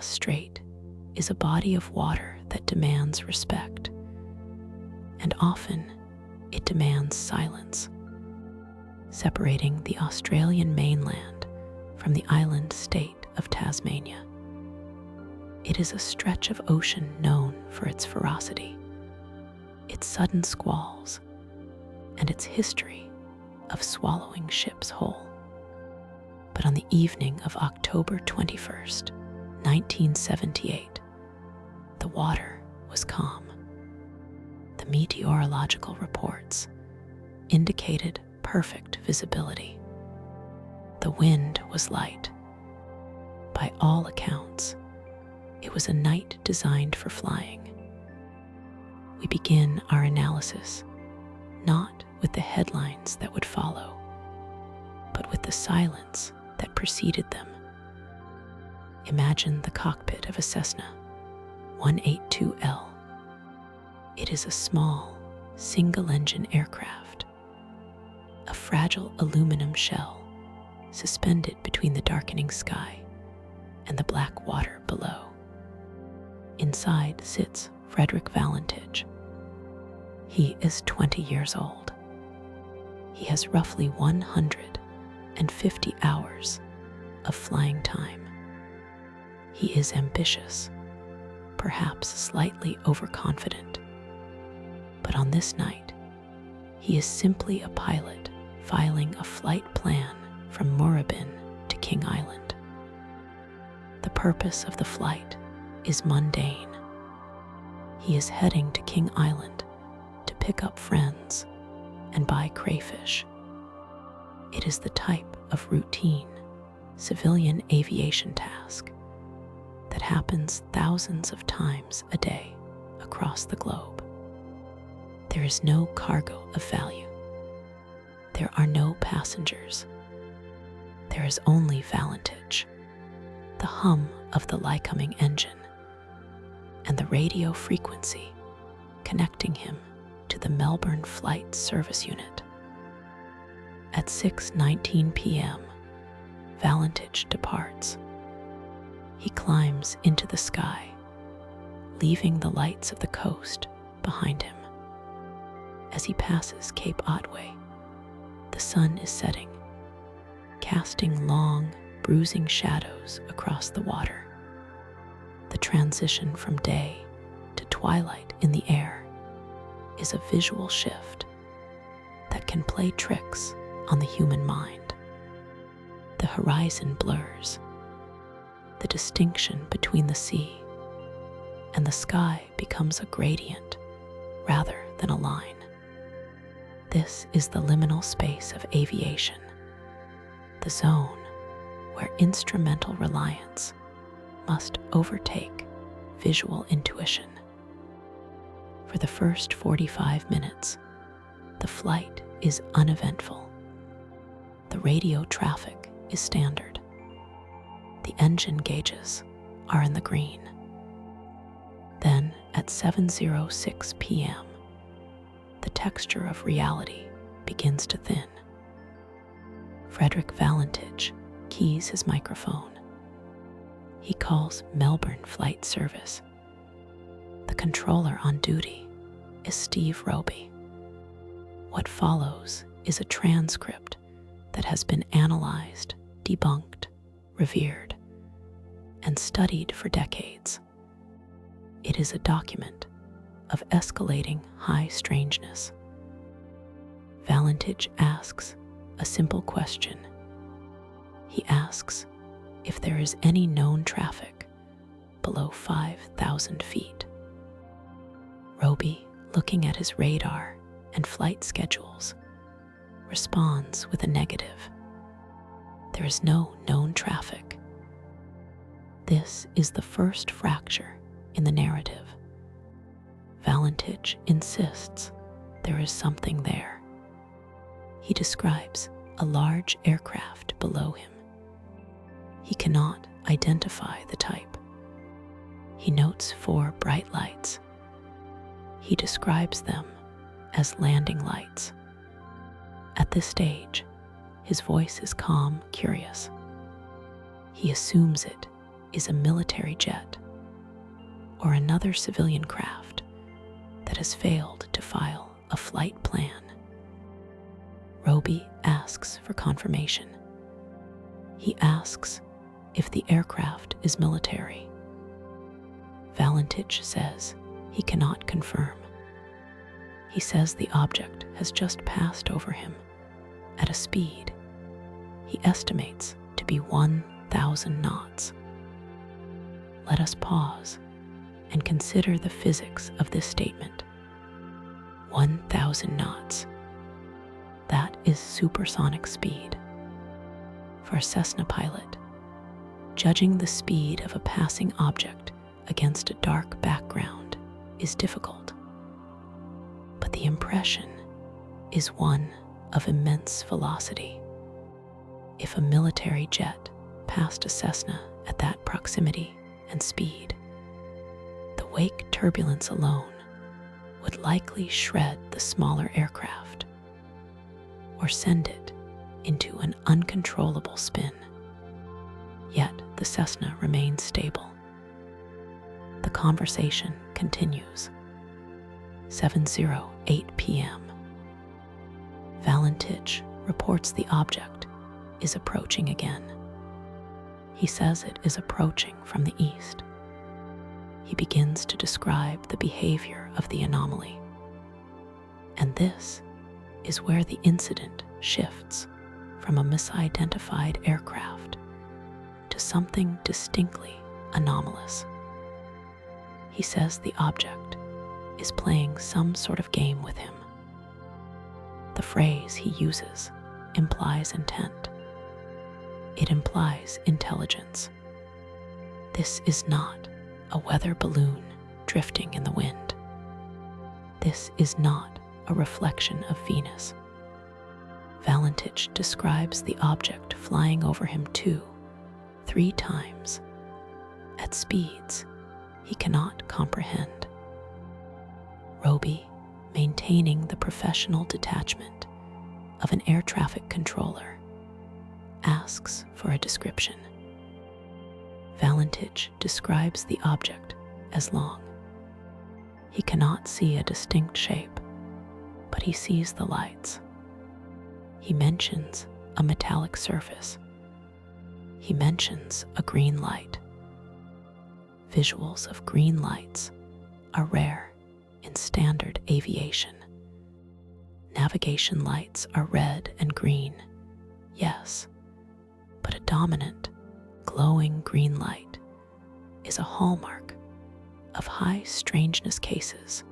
vast strait is a body of water that demands respect, and often it demands silence, separating the Australian mainland from the island state of Tasmania. It is a stretch of ocean known for its ferocity, its sudden squalls, and its history of swallowing ships whole. But on the evening of October 21st, 1978, the water was calm. The meteorological reports indicated perfect visibility. The wind was light. By all accounts, it was a night designed for flying. We begin our analysis not with the headlines that would follow, but with the silence that preceded them. Imagine the cockpit of a Cessna 182L. It is a small, single-engine aircraft, a fragile aluminum shell suspended between the darkening sky and the black water below. Inside sits Frederick Valentich. He is 20 years old. He has roughly 150 hours of flying time. He is ambitious, perhaps slightly overconfident, but on this night, he is simply a pilot filing a flight plan from Moorabbin to King Island. The purpose of the flight is mundane. He is heading to King Island to pick up friends and buy crayfish. It is the type of routine civilian aviation task that happens thousands of times a day across the globe. There is no cargo of value. There are no passengers. There is only Valentich, the hum of the Lycoming engine, and the radio frequency connecting him to the Melbourne Flight Service Unit. At 6:19 p.m., Valentich departs. He climbs into the sky, leaving the lights of the coast behind him. As he passes Cape Otway, the sun is setting, casting long, bruising shadows across the water. The transition from day to twilight in the air is a visual shift that can play tricks on the human mind. The horizon blurs. The distinction between the sea and the sky becomes a gradient rather than a line. This is the liminal space of aviation, the zone where instrumental reliance must overtake visual intuition. For the first 45 minutes, the flight is uneventful. The radio traffic is standard. The engine gauges are in the green. Then, at 7:06 p.m., the texture of reality begins to thin. Frederick Valentich keys his microphone. He calls Melbourne Flight Service. The controller on duty is Steve Roby. What follows is a transcript that has been analyzed, debunked, revered, and studied for decades. It is a document of escalating high strangeness. Valentich asks a simple question. He asks if there is any known traffic below 5,000 feet. Roby, looking at his radar and flight schedules, responds with a negative. There is no known traffic. This is the first fracture in the narrative. Valentich insists there is something there. He describes a large aircraft below him. He cannot identify the type. He notes 4 bright lights. He describes them as landing lights. At this stage, his voice is calm, curious. He assumes it is a military jet or another civilian craft that has failed to file a flight plan. Roby asks for confirmation. He asks if the aircraft is military. Valentich says he cannot confirm. He says the object has just passed over him at a speed he estimates to be 1,000 knots. Let us pause and consider the physics of this statement. 1,000 knots. That is supersonic speed. For a Cessna pilot, judging the speed of a passing object against a dark background is difficult. But the impression is one of immense velocity. If a military jet passed a Cessna at that proximity and speed, the wake turbulence alone would likely shred the smaller aircraft or send it into an uncontrollable spin. Yet the Cessna remains stable. The conversation continues. 7:08 p.m. Valentich reports the object is approaching again. He says it is approaching from the east. He begins to describe the behavior of the anomaly. And this is where the incident shifts from a misidentified aircraft to something distinctly anomalous. He says the object is playing some sort of game with him. The phrase he uses implies intent. It implies intelligence. This is not a weather balloon drifting in the wind. This is not a reflection of Venus. Valentich describes the object flying over him 2-3 times at speeds he cannot comprehend. Roby, maintaining the professional detachment of an air traffic controller, asks for a description. Valentich describes the object as long. He cannot see a distinct shape, but he sees the lights. He mentions a metallic surface. He mentions a green light. Visuals of green lights are rare in standard aviation. Navigation lights are red and green, yes, but a dominant, glowing green light is a hallmark of high strangeness cases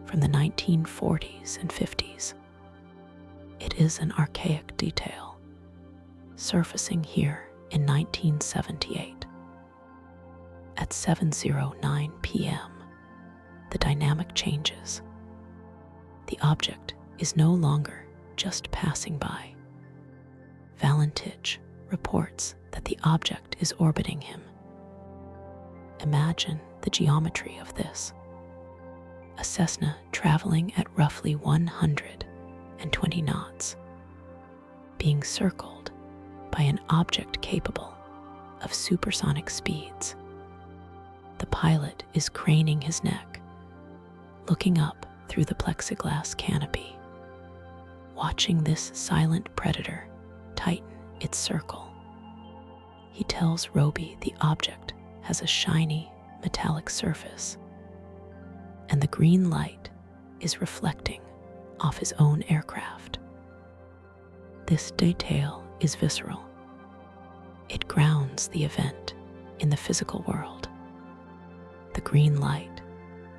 from the 1940s and 50s. It is an archaic detail, surfacing here in 1978. At 7:09 p.m., the dynamic changes. The object is no longer just passing by. Valentich reports that the object is orbiting him. Imagine the geometry of this. A Cessna traveling at roughly 120 knots, being circled by an object capable of supersonic speeds. The pilot is craning his neck, looking up through the plexiglass canopy, watching this silent predator tighten its circle. He tells Roby the object has a shiny metallic surface, and the green light is reflecting off his own aircraft. This detail is visceral. It grounds the event in the physical world. The green light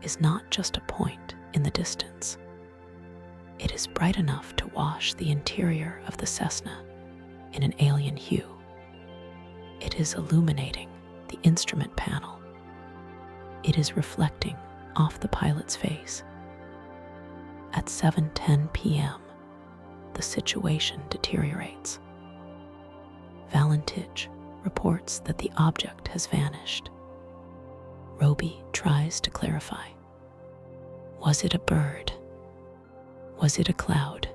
is not just a point in the distance. It is bright enough to wash the interior of the Cessna in an alien hue. It is illuminating the instrument panel. It is reflecting off the pilot's face. At 7:10 p.m., the situation deteriorates. Valentich reports that the object has vanished. Roby tries to clarify. Was it a bird? Was it a cloud?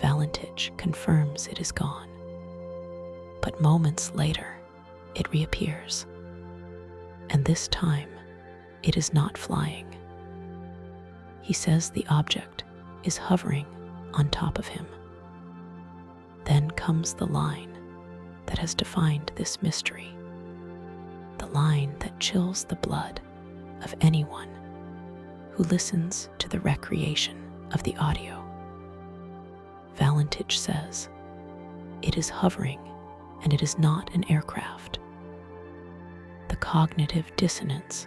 Valentich confirms it is gone. But moments later, it reappears. And this time, it is not flying. He says the object is hovering on top of him. Then comes the line that has defined this mystery, the line that chills the blood of anyone who listens to the recreation of the audio. Valentich says, "It is hovering and it is not an aircraft." The cognitive dissonance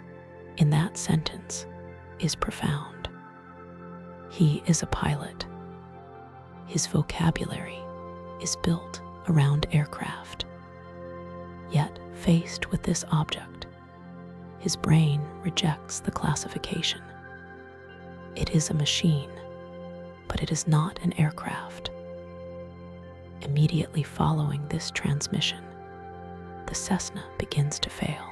in that sentence is profound. He is a pilot. His vocabulary is built around aircraft. Yet, faced with this object, his brain rejects the classification. It is a machine, but it is not an aircraft. Immediately following this transmission, the Cessna begins to fail.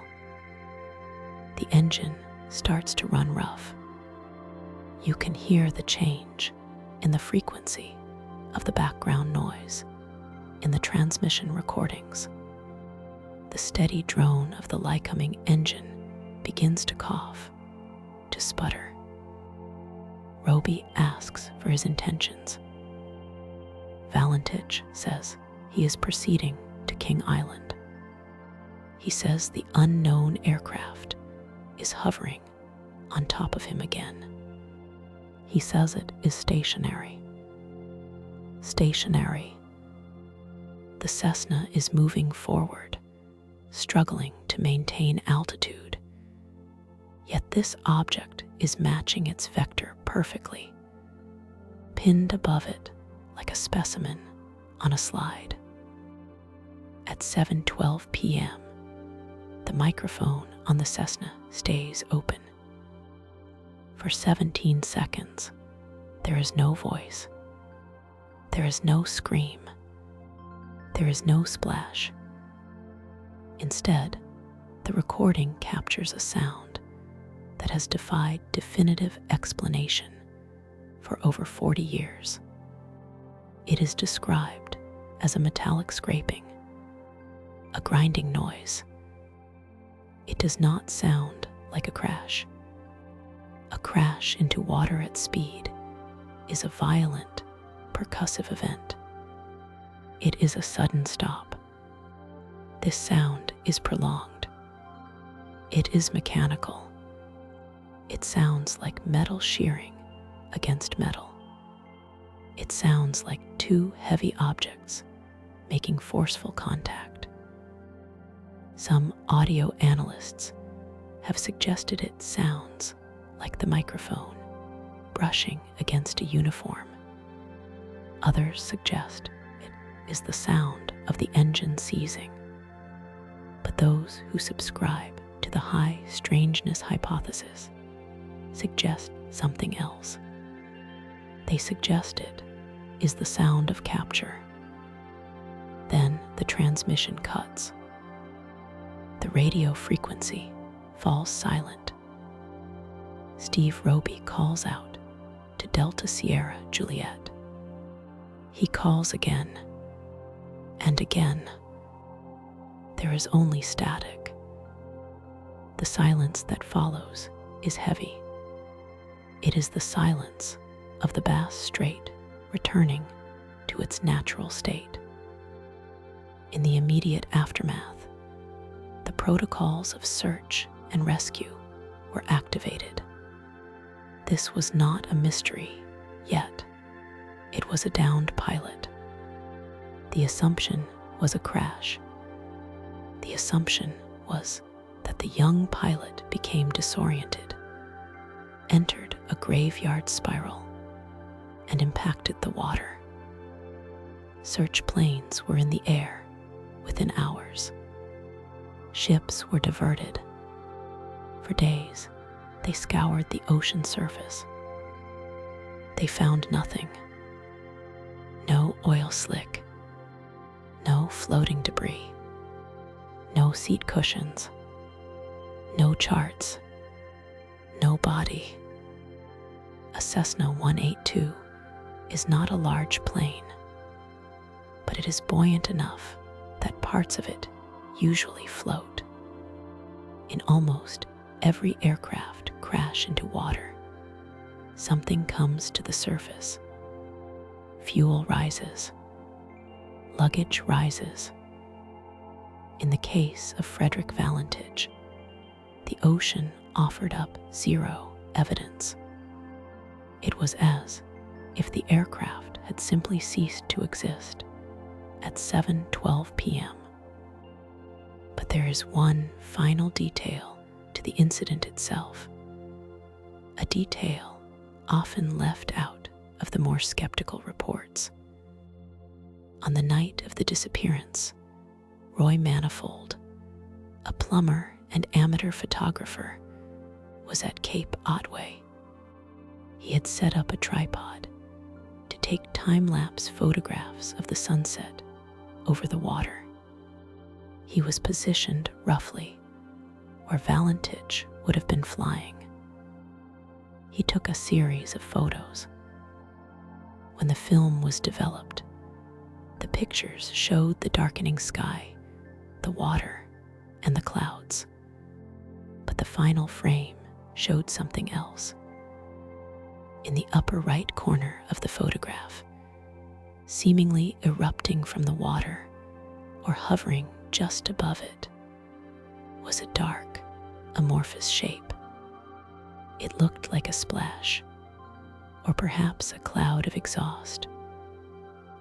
The engine starts to run rough. You can hear the change in the frequency of the background noise in the transmission recordings. The steady drone of the Lycoming engine begins to cough, to sputter. Roby asks for his intentions. Valentich says he is proceeding to King Island. He says the unknown aircraft is hovering on top of him again. He says it is stationary. Stationary. The Cessna is moving forward, struggling to maintain altitude. Yet this object is matching its vector perfectly, pinned above it like a specimen on a slide. At 7:12 p.m., the microphone on the Cessna stays open. For 17 seconds, there is no voice. There is no scream. There is no splash. Instead, the recording captures a sound that has defied definitive explanation for over 40 years. It is described as a metallic scraping, a grinding noise. It does not sound like a crash. A crash into water at speed is a violent, percussive event. It is a sudden stop. This sound is prolonged. It is mechanical. It sounds like metal shearing against metal. It sounds like two heavy objects making forceful contact. Some audio analysts have suggested it sounds like the microphone brushing against a uniform. Others suggest it is the sound of the engine seizing. But those who subscribe to the high strangeness hypothesis suggest something else. They suggest it is the sound of capture. Then the transmission cuts. The radio frequency falls silent. Steve Roby calls out to Delta Sierra Juliet. He calls again and again. There is only static. The silence that follows is heavy. It is the silence of the Bass Strait returning to its natural state. In the immediate aftermath, the protocols of search and rescue were activated. This was not a mystery yet. It was a downed pilot. The assumption was a crash. The assumption was that the young pilot became disoriented, entered a graveyard spiral, and impacted the water. Search planes were in the air within hours. Ships were diverted. For days, they scoured the ocean surface. They found nothing. No oil slick, no floating debris, no seat cushions, no charts, no body. A Cessna 182 is not a large plane, but it is buoyant enough that parts of it usually float. In almost every aircraft crash into water, something comes to the surface. Fuel rises. Luggage rises. In the case of Frederick Valentich, the ocean offered up zero evidence. It was as if the aircraft had simply ceased to exist at 7:12 p.m. But there is one final detail to the incident itself, a detail often left out of the more skeptical reports. On the night of the disappearance, Roy Manifold, a plumber and amateur photographer, was at Cape Otway. He had set up a tripod to take time-lapse photographs of the sunset over the water. He was positioned roughly where Valentich would have been flying. He took a series of photos. When the film was developed, the pictures showed the darkening sky, the water, and the clouds. But the final frame showed something else. In the upper right corner of the photograph, seemingly erupting from the water or hovering just above it, was a dark, amorphous shape. It looked like a splash, or perhaps a cloud of exhaust,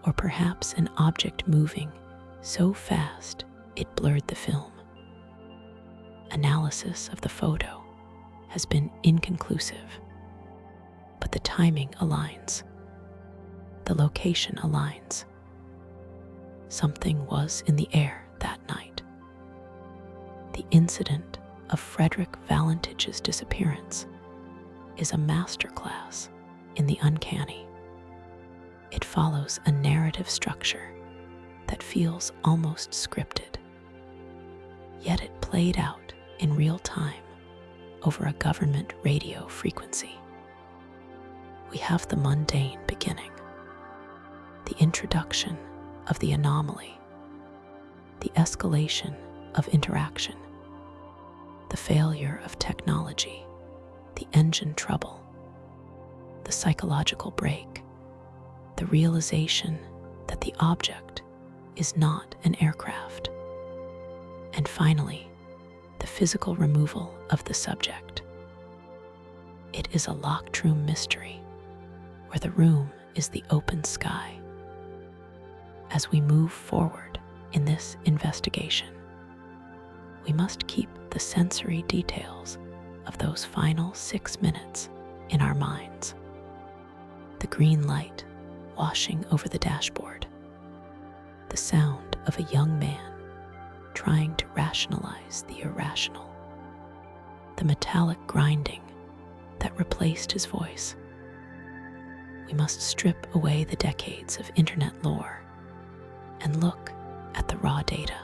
or perhaps an object moving so fast it blurred the film. Analysis of the photo has been inconclusive, but the timing aligns. The location aligns. Something was in the air that night. The incident of Frederick Valentich's disappearance is a masterclass in the uncanny. It follows a narrative structure that feels almost scripted, yet it played out in real time over a government radio frequency. We have the mundane beginning, the introduction of the anomaly, the escalation of interaction, the failure of technology, the engine trouble, the psychological break, the realization that the object is not an aircraft, and finally, the physical removal of the subject. It is a locked room mystery where the room is the open sky. As we move forward in this investigation, we must keep the sensory details of those final 6 minutes in our minds. The green light washing over the dashboard, the sound of a young man trying to rationalize the irrational, the metallic grinding that replaced his voice. We must strip away the decades of internet lore and look at the raw data.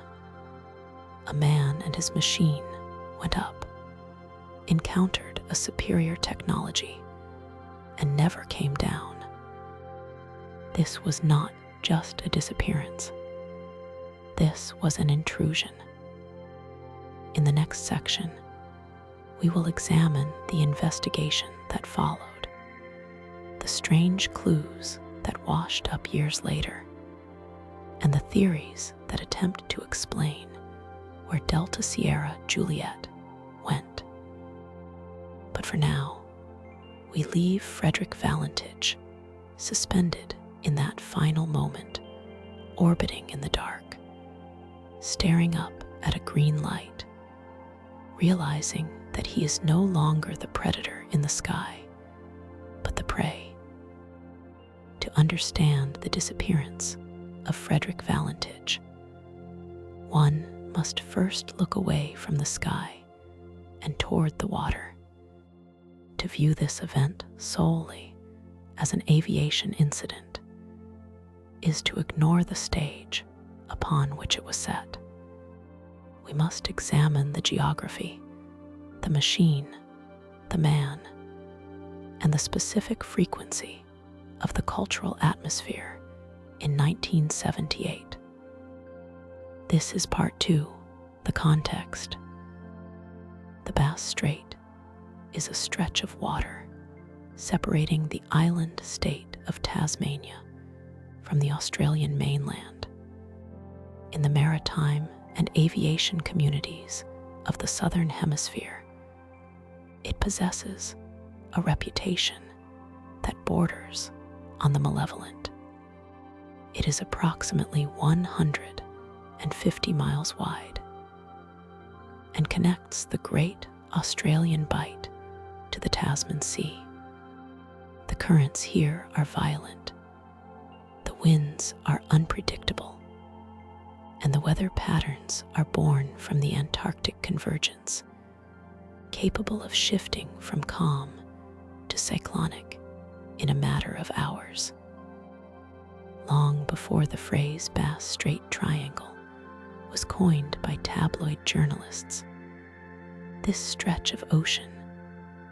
A man and his machine went up, encountered a superior technology, and never came down. This was not just a disappearance. This was an intrusion. In the next section, we will examine the investigation that followed, the strange clues that washed up years later, and the theories that attempt to explain where Delta Sierra Juliet went. But for now, we leave Frederick Valentich suspended in that final moment, orbiting in the dark, staring up at a green light, realizing that he is no longer the predator in the sky, but the prey. To understand the disappearance of Frederick Valentich, one must first look away from the sky and toward the water. To view this event solely as an aviation incident is to ignore the stage upon which it was set. We must examine the geography, the machine, the man, and the specific frequency of the cultural atmosphere in 1978. This is part 2 The context. The Bass Strait is a stretch of water separating the island state of Tasmania from the Australian mainland. In the maritime and aviation communities of the Southern Hemisphere, it possesses a reputation that borders on the malevolent. It is approximately 150 miles wide and connects the Great Australian Bight to the Tasman Sea. The currents here are violent, the winds are unpredictable, and the weather patterns are born from the Antarctic convergence, capable of shifting from calm to cyclonic in a matter of hours. Long before the phrase Bass Strait Triangle was coined by tabloid journalists, this stretch of ocean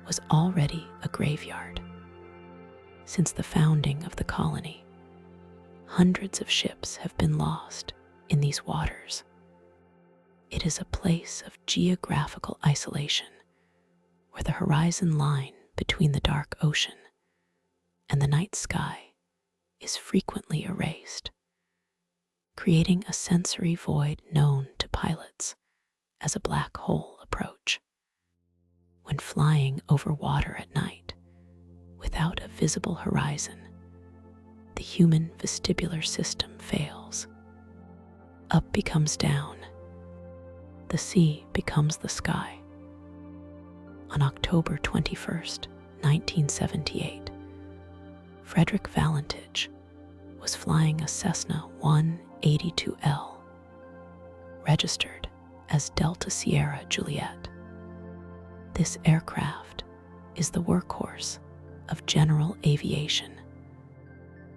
was already a graveyard. Since the founding of the colony, hundreds of ships have been lost in these waters. It is a place of geographical isolation where the horizon line between the dark ocean and the night sky is frequently erased, creating a sensory void known to pilots as a black hole approach. When flying over water at night without a visible horizon, the human vestibular system fails. Up becomes down. The sea becomes the sky. On October 21st, 1978, Frederick Valentich was flying a Cessna 182L, registered as Delta Sierra Juliet. This aircraft is the workhorse of general aviation.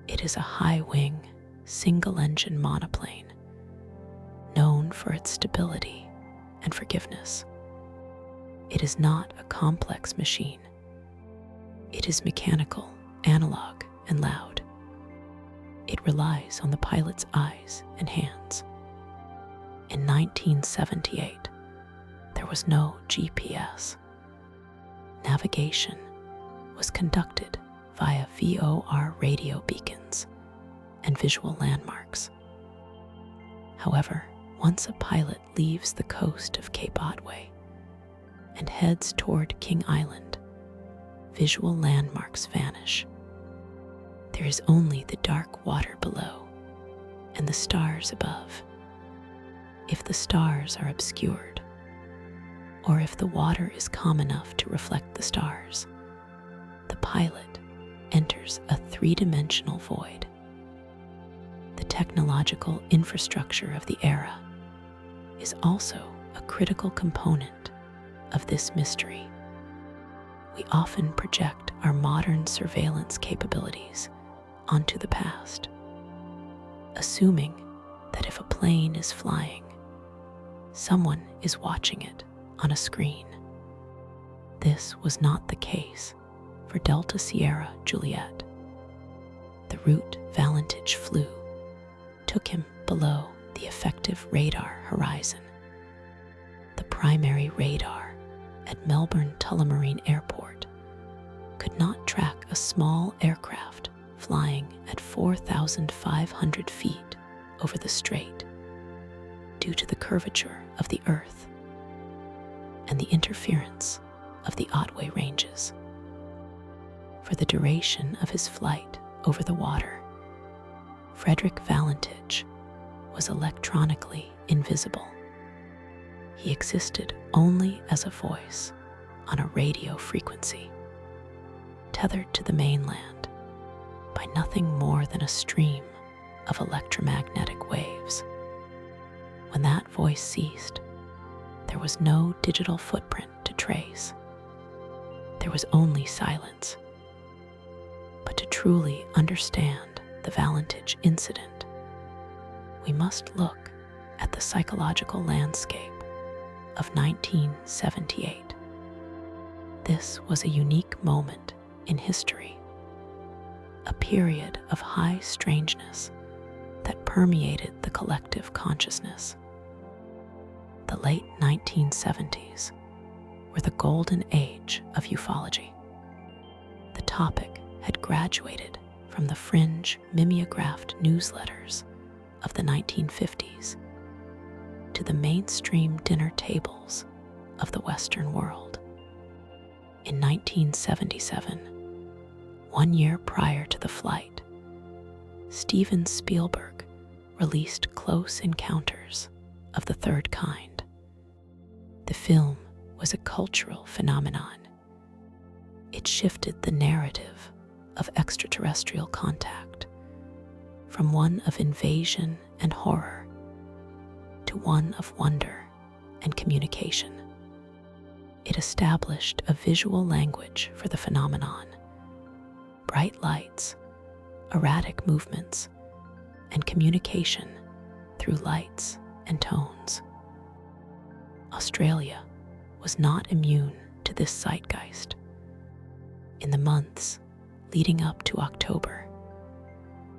It is a high-wing, single-engine monoplane, known for its stability and forgiveness. It is not a complex machine. It is mechanical, analog, and loud. It relies on the pilot's eyes and hands. In 1978, there was no GPS. Navigation was conducted via VOR radio beacons and visual landmarks. However, once a pilot leaves the coast of Cape Otway and heads toward King Island, visual landmarks vanish. There is only the dark water below and the stars above. If the stars are obscured, or if the water is calm enough to reflect the stars, the pilot enters a three-dimensional void. The technological infrastructure of the era is also a critical component of this mystery. We often project our modern surveillance capabilities onto the past, assuming that if a plane is flying, someone is watching it on a screen. This was not the case for Delta Sierra Juliet. The route Valentich flew took him below the effective radar horizon. The primary radar at Melbourne Tullamarine Airport could not track a small aircraft flying at 4,500 feet over the strait due to the curvature of the Earth and the interference of the Otway Ranges. For the duration of his flight over the water, Frederick Valentich was electronically invisible. He existed only as a voice on a radio frequency, tethered to the mainland by nothing more than a stream of electromagnetic waves. When that voice ceased, there was no digital footprint to trace. There was only silence. But to truly understand the Valentich incident, we must look at the psychological landscape of 1978. This was a unique moment in history, a period of high strangeness that permeated the collective consciousness. The The late 1970s were the golden age of ufology. The topic had graduated from the fringe mimeographed newsletters of the 1950s to the mainstream dinner tables of the Western world. In 1977, 1 year prior to the flight, Steven Spielberg released Close Encounters of the Third Kind. The film was a cultural phenomenon. It shifted the narrative of extraterrestrial contact from one of invasion and horror to one of wonder and communication. It established a visual language for the phenomenon: bright lights, erratic movements, and communication through lights and tones. Australia was not immune to this zeitgeist. In the months leading up to October,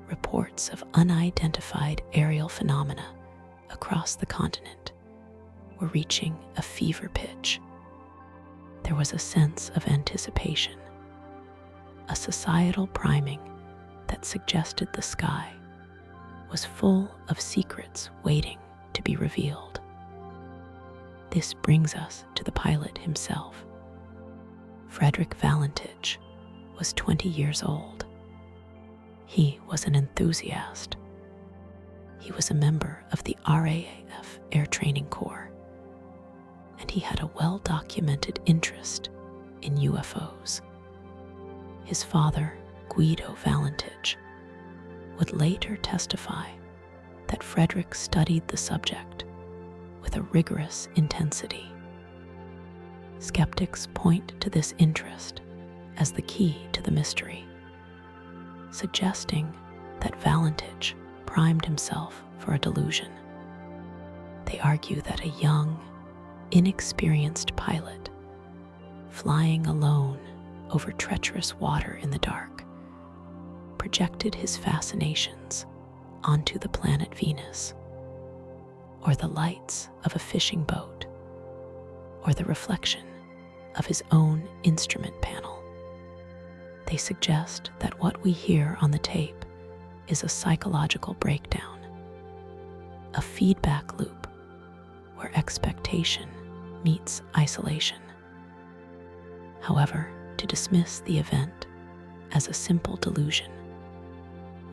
reports of unidentified aerial phenomena across the continent were reaching a fever pitch. There was a sense of anticipation, a societal priming that suggested the sky was full of secrets waiting to be revealed. This brings us to the pilot himself. Frederick Valentich was 20 years old. He was an enthusiast. He was a member of the RAAF Air Training Corps, and he had a well-documented interest in UFOs. His father, Guido Valentich, would later testify that Frederick studied the subject with a rigorous intensity. Skeptics point to this interest as the key to the mystery, suggesting that Valentich primed himself for a delusion. They argue that a young, inexperienced pilot, flying alone over treacherous water in the dark, projected his fascinations onto the planet Venus, or the lights of a fishing boat, or the reflection of his own instrument panel. They suggest that what we hear on the tape is a psychological breakdown, a feedback loop where expectation meets isolation. However, to dismiss the event as a simple delusion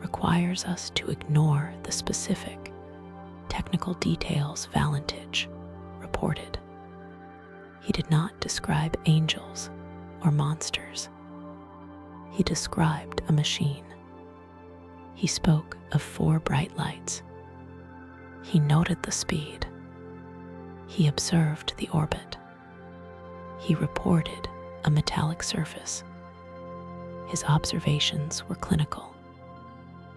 requires us to ignore the specific technical details Valentich reported. He did not describe angels or monsters. He described a machine. He spoke of 4 bright lights. He noted the speed. He observed the orbit. He reported a metallic surface. His observations were clinical,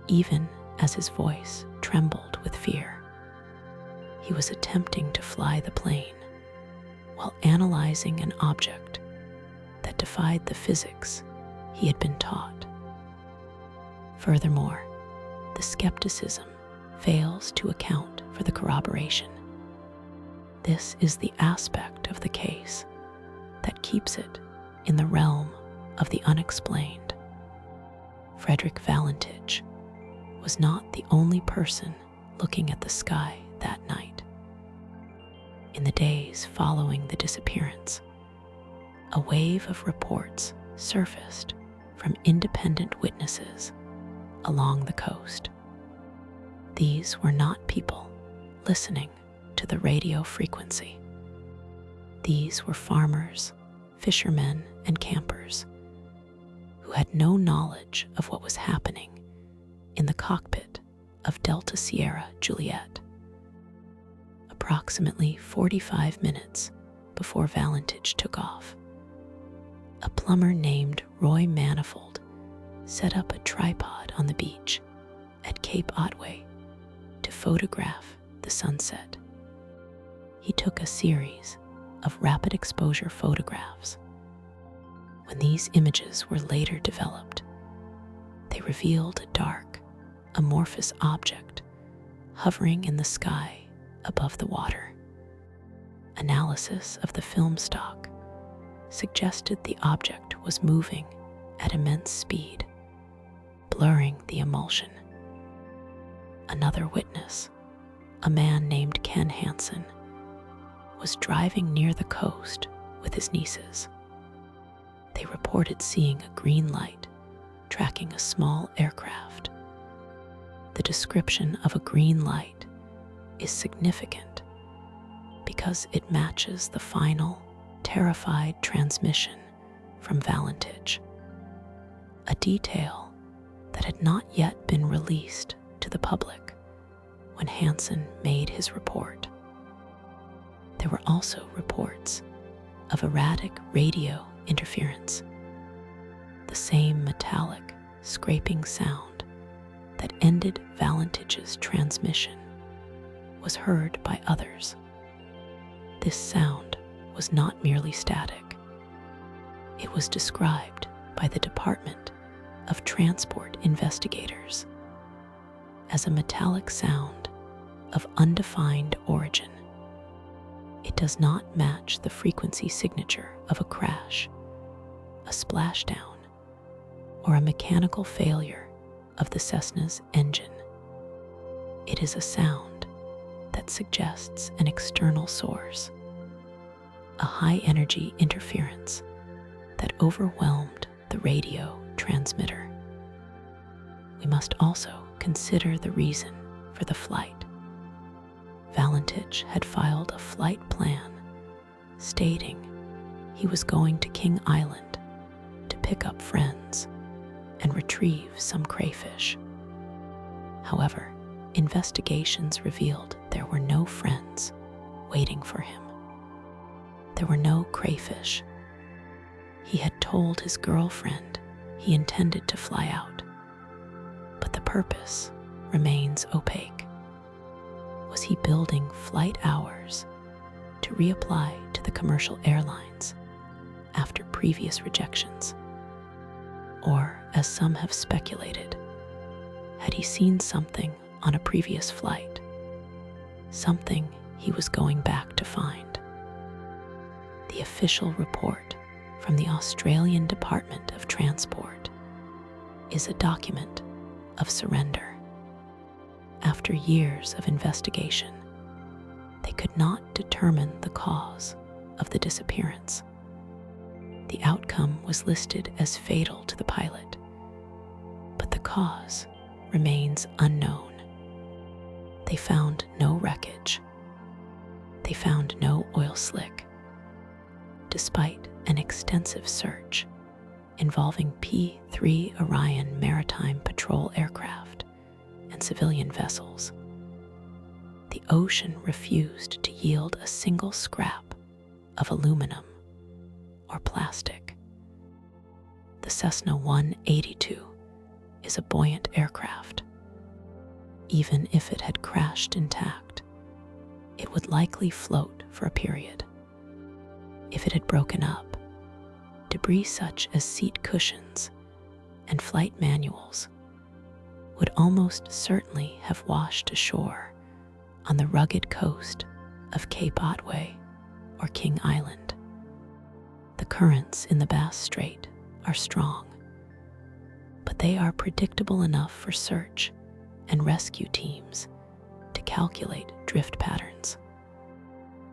even as his voice trembled with fear. He was attempting to fly the plane while analyzing an object that defied the physics he had been taught. Furthermore, the skepticism fails to account for the corroboration. This is the aspect of the case that keeps it in the realm of the unexplained. Frederick Valentich was not the only person looking at the sky that night. In the days following the disappearance, a wave of reports surfaced from independent witnesses along the coast. These were not people listening to the radio frequency. These were farmers, fishermen, and campers who had no knowledge of what was happening in the cockpit of Delta Sierra Juliet. Approximately 45 minutes before Valentich took off, a plumber named Roy Manifold set up a tripod on the beach at Cape Otway to photograph the sunset. He took a series of rapid exposure photographs. When these images were later developed, they revealed a dark, amorphous object hovering in the sky above the water. Analysis of the film stock suggested the object was moving at immense speed, blurring the emulsion. Another witness, a man named Ken Hansen, was driving near the coast with his nieces. They reported seeing a green light tracking a small aircraft. The description of a green light is significant because it matches the final, terrified transmission from Valentich, a detail that had not yet been released to the public when Hansen made his report. There were also reports of erratic radio interference. The same metallic, scraping sound that ended Valentich's transmission was heard by others. This sound was not merely static. It was described by the Department of Transport investigators as a metallic sound of undefined origin. It does not match the frequency signature of a crash, a splashdown, or a mechanical failure of the Cessna's engine. It is a sound that suggests an external source, a high-energy interference that overwhelmed the radio transmitter. We must also consider the reason for the flight. Valentich had filed a flight plan stating he was going to King Island to pick up friends and retrieve some crayfish. However, investigations revealed there were no friends waiting for him. There were no crayfish. He had told his girlfriend he intended to fly out, but the purpose remains opaque. Was he building flight hours to reapply to the commercial airlines after previous rejections? Or, as some have speculated, had he seen something on a previous flight, something he was going back to find? The official report from the Australian Department of Transport is a document of surrender. After years of investigation, they could not determine the cause of the disappearance. The outcome was listed as fatal to the pilot, but the cause remains unknown. They found no wreckage. They found no oil slick, despite an extensive search involving P-3 Orion maritime patrol aircraft and civilian vessels. The ocean refused to yield a single scrap of aluminum or plastic. The Cessna 182 is a buoyant aircraft. Even if it had crashed intact, it would likely float for a period. If it had broken up, debris such as seat cushions and flight manuals would almost certainly have washed ashore on the rugged coast of Cape Otway or King Island. The currents in the Bass Strait are strong, but they are predictable enough for search and rescue teams to calculate drift patterns.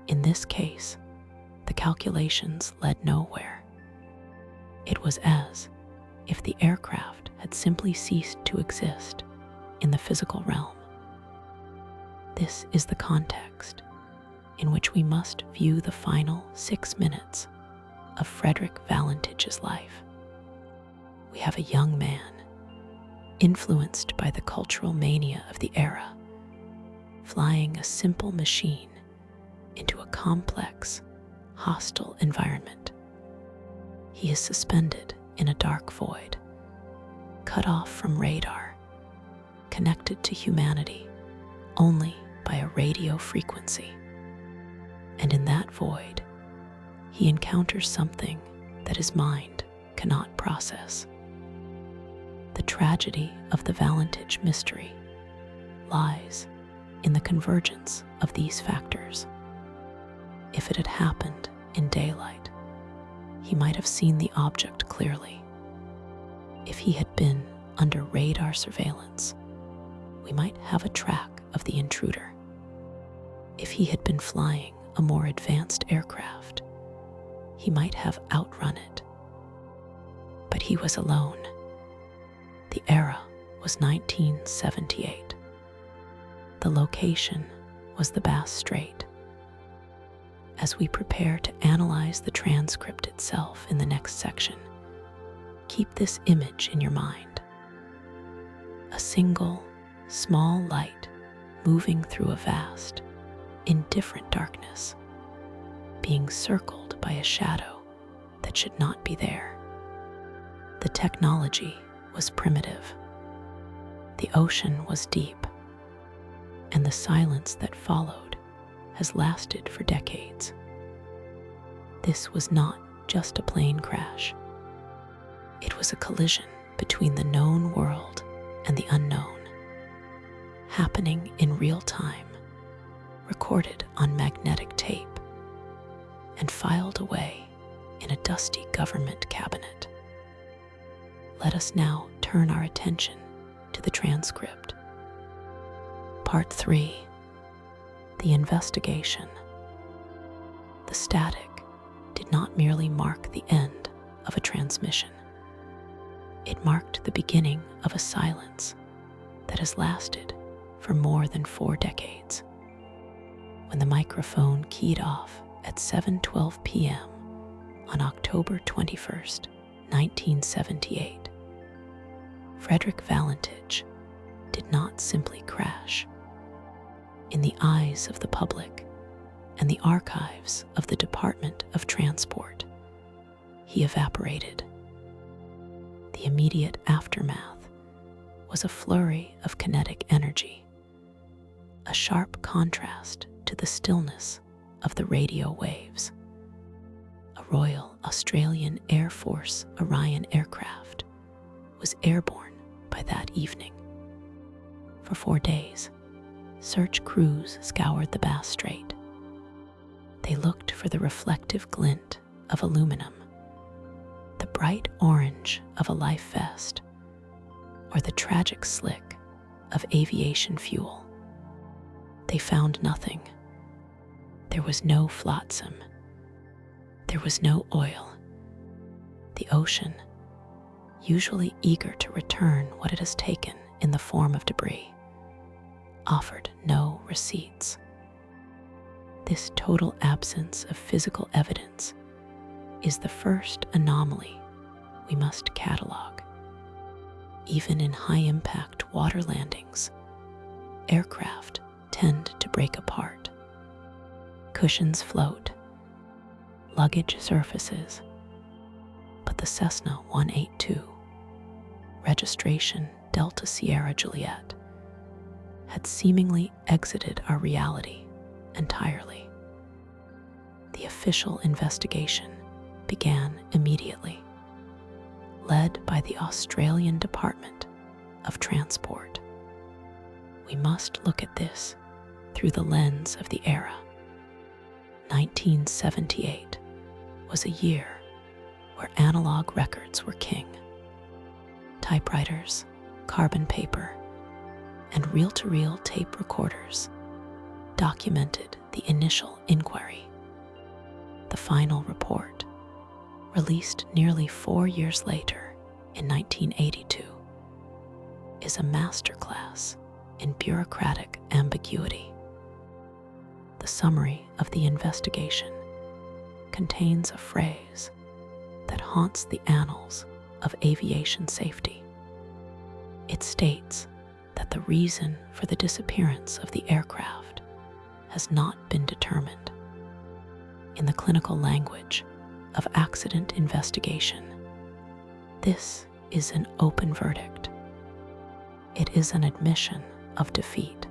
In this case, the calculations led nowhere. It was as if the aircraft had simply ceased to exist in the physical realm. This is the context in which we must view the final 6 minutes of Frederick Valentich's life. We have a young man, influenced by the cultural mania of the era, flying a simple machine into a complex, hostile environment. He is suspended in a dark void, cut off from radar, connected to humanity only by a radio frequency. And in that void, he encounters something that his mind cannot process. The tragedy of the Valentich mystery lies in the convergence of these factors. If it had happened in daylight, he might have seen the object clearly. If he had been under radar surveillance, we might have a track of the intruder. If he had been flying a more advanced aircraft, he might have outrun it. But he was alone. The era was 1978. The location was the Bass Strait. As we prepare to analyze the transcript itself in the next section, keep this image in your mind. A single, small light moving through a vast, indifferent darkness, being circled by a shadow that should not be there. The technology was primitive. The ocean was deep, and the silence that followed has lasted for decades. This was not just a plane crash. It was a collision between the known world and the unknown, happening in real time, recorded on magnetic tape, and filed away in a dusty government cabinet. Let us now turn our attention to the transcript. Part 3. The investigation. The static did not merely mark the end of a transmission. It marked the beginning of a silence that has lasted for more than 4 decades. When the microphone keyed off at 7:12 p.m. on October 21st, 1978, Frederick Valentich did not simply crash. In the eyes of the public and the archives of the Department of Transport, he evaporated. The immediate aftermath was a flurry of kinetic energy, a sharp contrast to the stillness of the radio waves. A Royal Australian Air Force Orion aircraft was airborne by that evening. For 4 days, search crews scoured the Bass Strait. They looked for the reflective glint of aluminum, the bright orange of a life vest, or the tragic slick of aviation fuel. They found nothing. There was no flotsam. There was no oil. The ocean, usually eager to return what it has taken in the form of debris, offered no receipts. This total absence of physical evidence is the first anomaly we must catalog. Even in high-impact water landings, aircraft tend to break apart. Cushions float, luggage surfaces, but the Cessna 182, registration Delta Sierra Juliet, had seemingly exited our reality entirely. The official investigation began immediately, led by the Australian Department of Transport. We must look at this through the lens of the era. 1978 was a year where analog records were king. Typewriters, carbon paper, and reel-to-reel tape recorders documented the initial inquiry. The final report, released nearly 4 years later in 1982, is a masterclass in bureaucratic ambiguity. The summary of the investigation contains a phrase that haunts the annals of aviation safety. It states that the reason for the disappearance of the aircraft has not been determined. In the clinical language of accident investigation, this is an open verdict. It is an admission of defeat.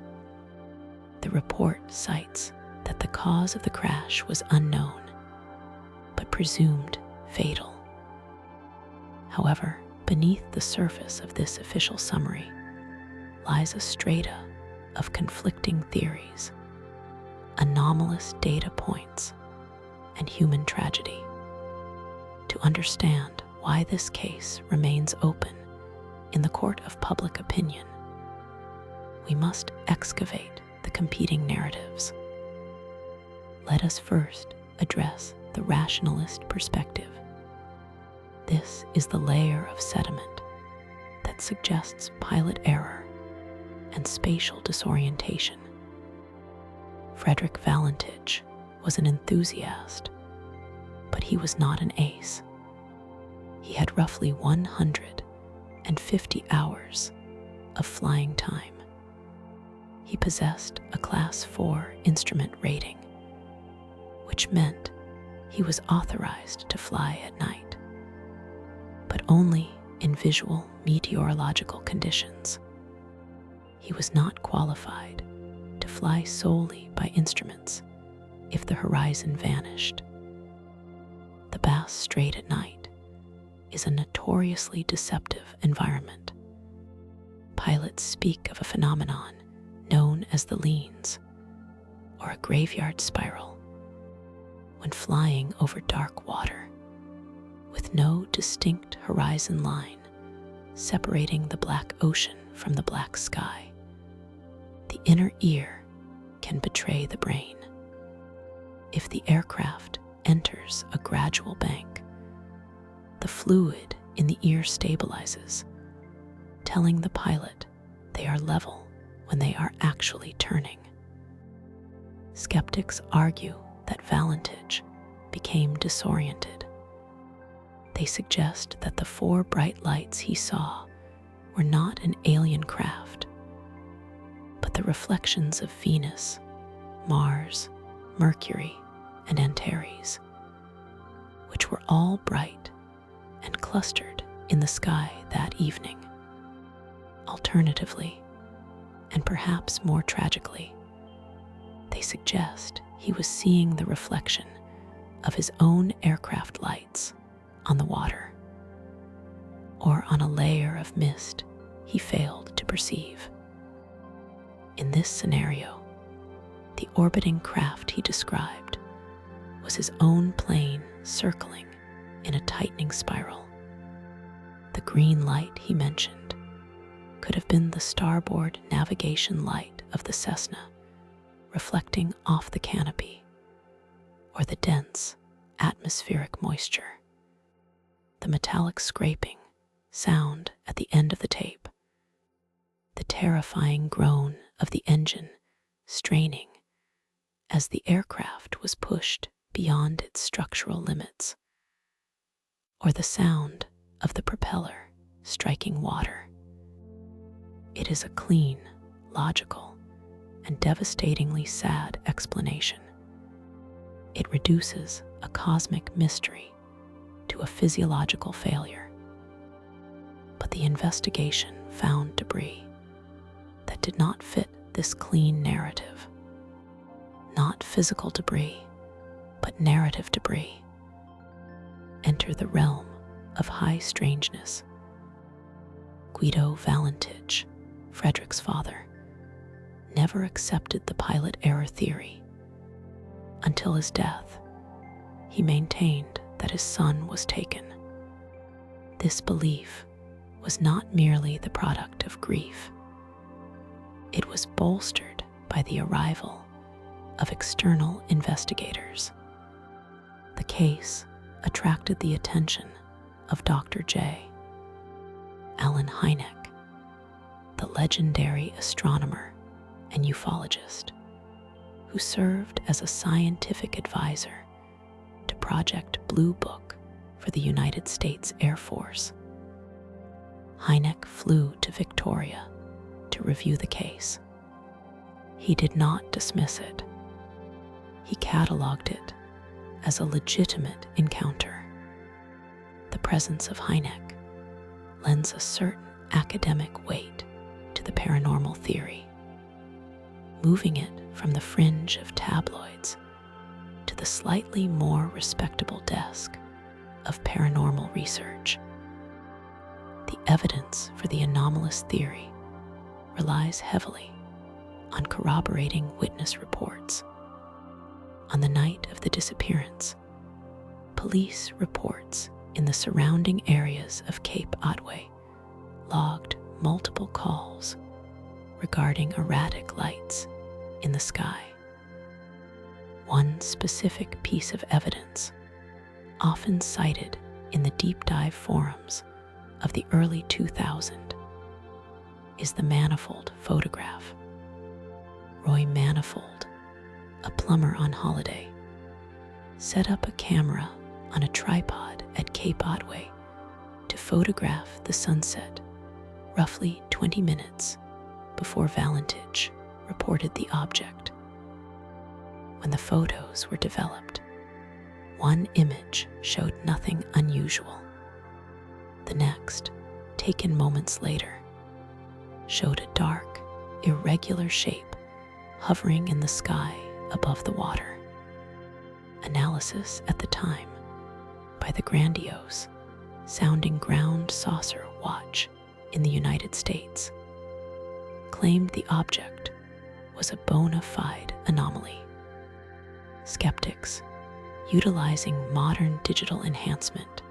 The report cites that the cause of the crash was unknown, but presumed fatal. However, beneath the surface of this official summary lies a strata of conflicting theories, anomalous data points, and human tragedy. To understand why this case remains open in the court of public opinion, we must excavate the competing narratives. Let us first address the rationalist perspective. This is the layer of sediment that suggests pilot error and spatial disorientation. Frederick Valentich was an enthusiast, but he was not an ace. He had roughly 150 hours of flying time. He possessed a Class 4 instrument rating, which meant he was authorized to fly at night, but only in visual meteorological conditions. He was not qualified to fly solely by instruments if the horizon vanished. The Bass Strait at night is a notoriously deceptive environment. Pilots speak of a phenomenon known as the leans, or a graveyard spiral, when flying over dark water, with no distinct horizon line separating the black ocean from the black sky. The inner ear can betray the brain. If the aircraft enters a gradual bank, the fluid in the ear stabilizes, telling the pilot they are level when they are actually turning. Skeptics argue that Valentich became disoriented. They suggest that the 4 bright lights he saw were not an alien craft, but the reflections of Venus, Mars, Mercury, and Antares, which were all bright and clustered in the sky that evening. Alternatively, and perhaps more tragically, they suggest he was seeing the reflection of his own aircraft lights on the water, or on a layer of mist he failed to perceive. In this scenario, the orbiting craft he described was his own plane circling in a tightening spiral. The green light he mentioned could have been the starboard navigation light of the Cessna reflecting off the canopy, or the dense atmospheric moisture. The metallic scraping sound at the end of the tape, the terrifying groan of the engine straining as the aircraft was pushed beyond its structural limits, or the sound of the propeller striking water. It is a clean, logical, and devastatingly sad explanation. It reduces a cosmic mystery to a physiological failure. But the investigation found debris that did not fit this clean narrative. Not physical debris, but narrative debris. Enter the realm of high strangeness. Guido Valentich, Frederick's father, never accepted the pilot error theory. Until his death, he maintained that his son was taken. This belief was not merely the product of grief. It was bolstered by the arrival of external investigators. The case attracted the attention of Dr. J. Allen Hynek, the legendary astronomer and ufologist who served as a scientific advisor to Project Blue Book for the United States Air Force. Hynek flew to Victoria to review the case. He did not dismiss it. He cataloged it as a legitimate encounter. The presence of Hynek lends a certain academic weight to the paranormal theory, moving it from the fringe of tabloids to the slightly more respectable desk of paranormal research. The evidence for the anomalous theory relies heavily on corroborating witness reports. On the night of the disappearance, Police reports in the surrounding areas of Cape Otway logged multiple calls regarding erratic lights in the sky. One specific piece of evidence, often cited in the deep dive forums of the early 2000s, is the Manifold photograph. Roy Manifold, a plumber on holiday, set up a camera on a tripod at Cape Otway to photograph the sunset roughly 20 minutes before Valentich reported the object. When the photos were developed, one image showed nothing unusual. The next, taken moments later, showed a dark, irregular shape hovering in the sky above the water. Analysis at the time by the grandiose sounding Ground Saucer Watch in the United States claimed the object was a bona fide anomaly. Skeptics, utilizing modern digital enhancement,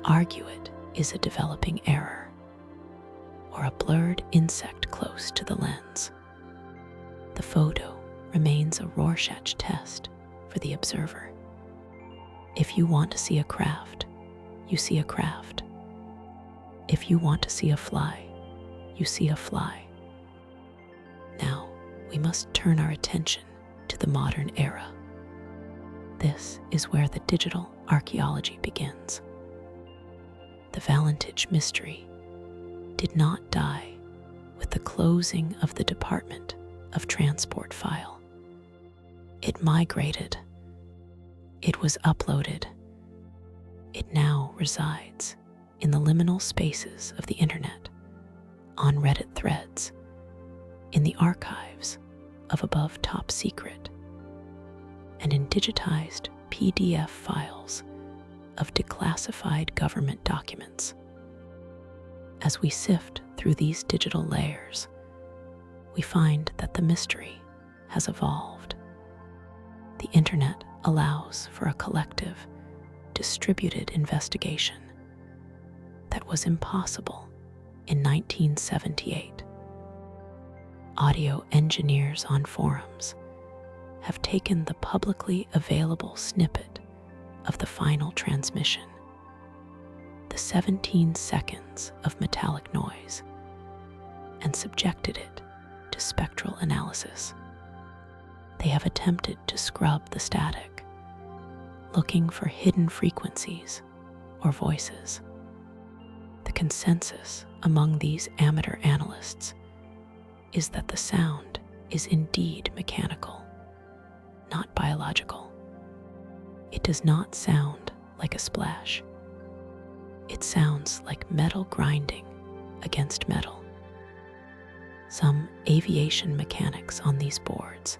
argue it is a developing error or a blurred insect close to the lens. The photo remains a Rorschach test for the observer. If you want to see a craft, you see a craft. If you want to see a fly, you see a fly. Now, we must turn our attention to the modern era. This is where the digital archaeology begins. The Valentich mystery did not die with the closing of the Department of Transport file. It migrated. It was uploaded. It now resides in the liminal spaces of the internet, on Reddit threads, in the archives of Above Top Secret, and in digitized PDF files of declassified government documents. As we sift through these digital layers, we find that the mystery has evolved. The internet allows for a collective, distributed investigation that was impossible in 1978. Audio engineers on forums have taken the publicly available snippet of the final transmission, the 17 seconds of metallic noise, and subjected it to spectral analysis. They have attempted to scrub the static, looking for hidden frequencies or voices. The consensus among these amateur analysts is that the sound is indeed mechanical, not biological. It does not sound like a splash. It sounds like metal grinding against metal. Some aviation mechanics on these boards